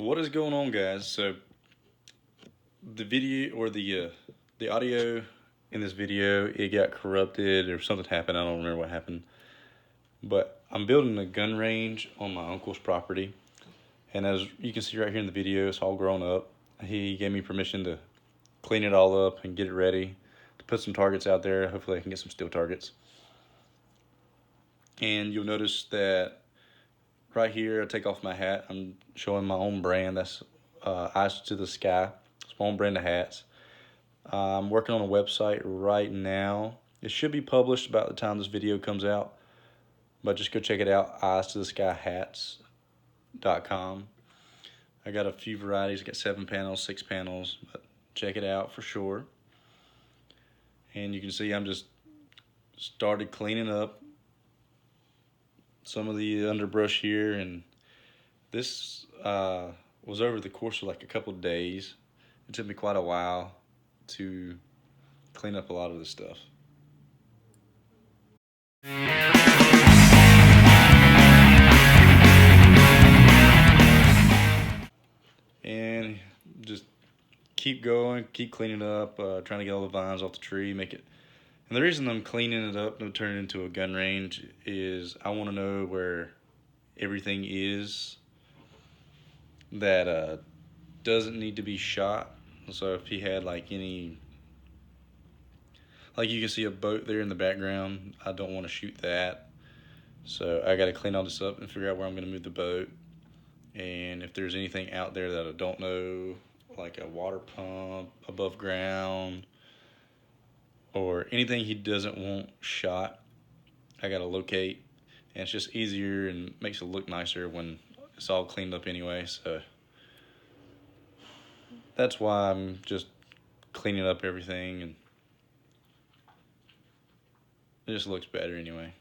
What is going on, guys? So the video or the audio in this video, it got corrupted or something happened. I don't remember what happened, but I'm building a gun range on my uncle's property, and as you can see right here in the video, it's all grown up. He gave me permission to clean it all up and get it ready to put some targets out there. Hopefully I can get some steel targets. And you'll notice that right here, I take off my hat. I'm showing my own brand. That's Eyes to the Sky. It's my own brand of hats. I'm working on a website right now. It should be published about the time this video comes out, but just go check it out, eyes-to-the-sky-hats.com. I got a few varieties. I got 7 panels, 6 panels, but check it out for sure. And you can see I'm just started cleaning up some of the underbrush here, and this was over the course of like a couple of days. It took me quite a while to clean up a lot of this stuff. And just keep going, keep cleaning up, trying to get all the vines off the tree, make it. And the reason I'm cleaning it up to turn it into a gun range is I want to know where everything is that doesn't need to be shot. So if he had like any, like you can see a boat there in the background, I don't want to shoot that. So I got to clean all this up and figure out where I'm going to move the boat. And if there's anything out there that I don't know, like a water pump above ground or anything he doesn't want shot, I got to locate. And it's just easier and makes it look nicer when it's all cleaned up anyway. So that's why I'm just cleaning up everything, and it just looks better anyway.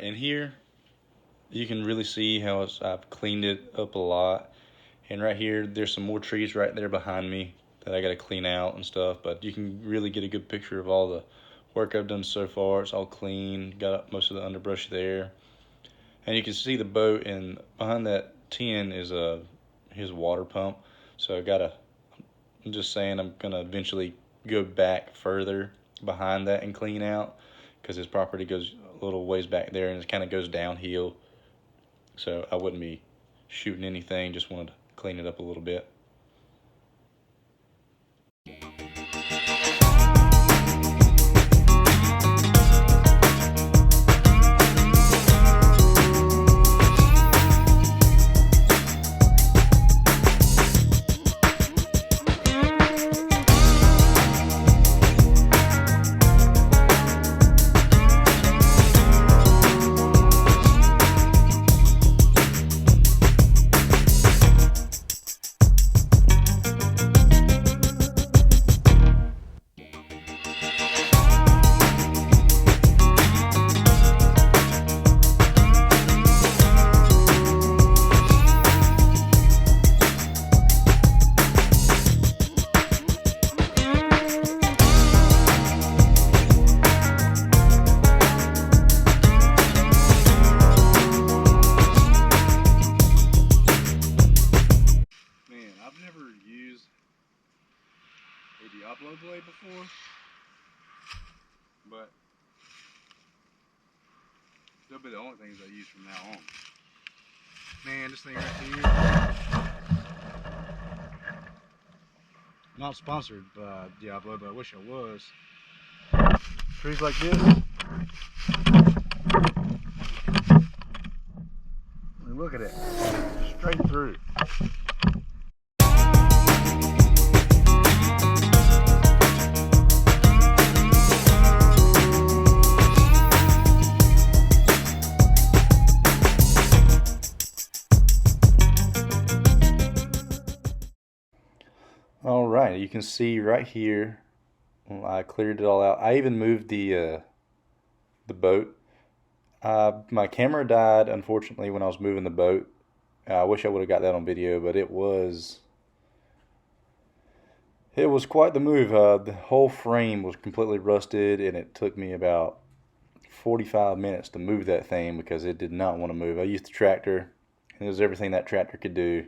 And here you can really see how I've cleaned it up a lot. And right here, there's some more trees right there behind me that I got to clean out and stuff. But you can really get a good picture of all the work I've done so far. It's all clean, got most of the underbrush there. And you can see the boat, and behind that tin is his water pump. So I'm just saying I'm gonna eventually go back further behind that and clean out, because his property goes a little ways back there and it kind of goes downhill. So I wouldn't be shooting anything, just wanted to clean it up a little bit. I've never used a Diablo blade before, but they'll be the only things I use from now on. Man, this thing right here, not sponsored by Diablo, but I wish I was. Trees like this, I mean, look at it, straight through. All right, you can see right here, I cleared it all out. I even moved the boat. My camera died, unfortunately, when I was moving the boat. I wish I would have got that on video, but it was quite the move. The whole frame was completely rusted, and it took me about 45 minutes to move that thing because it did not want to move. I used the tractor, and it was everything that tractor could do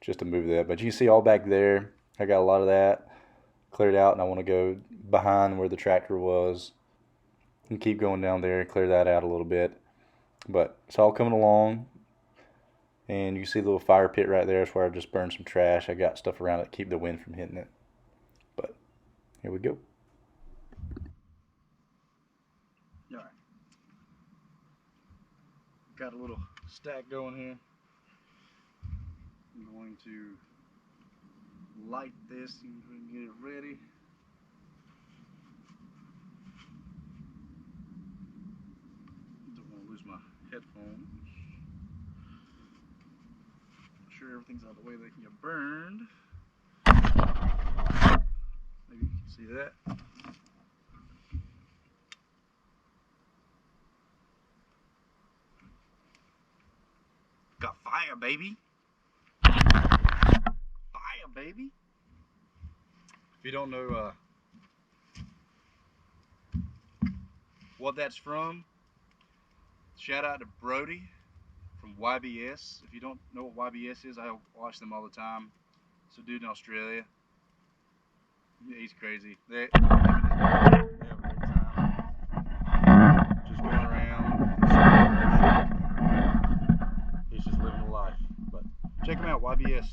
just to move that. But you can see all back there, I got a lot of that cleared out, and I want to go behind where the tractor was and keep going down there and clear that out a little bit. But it's all coming along, and you can see the little fire pit right there. That's where I just burned some trash. I got stuff around it to keep the wind from hitting it. But here we go. All right, got a little stack going here. I'm going to light this and get it ready. Don't want to lose my headphones. Make sure everything's out of the way that can get burned. Maybe you can see that. Got fire, baby. Fire, baby. If you don't know what that's from, shout out to Brody from YBS. If you don't know what YBS is, I watch them all the time. It's a dude in Australia. Yeah, he's crazy. They have a great time. Just going around. He's just living a life. But check him out, YBS.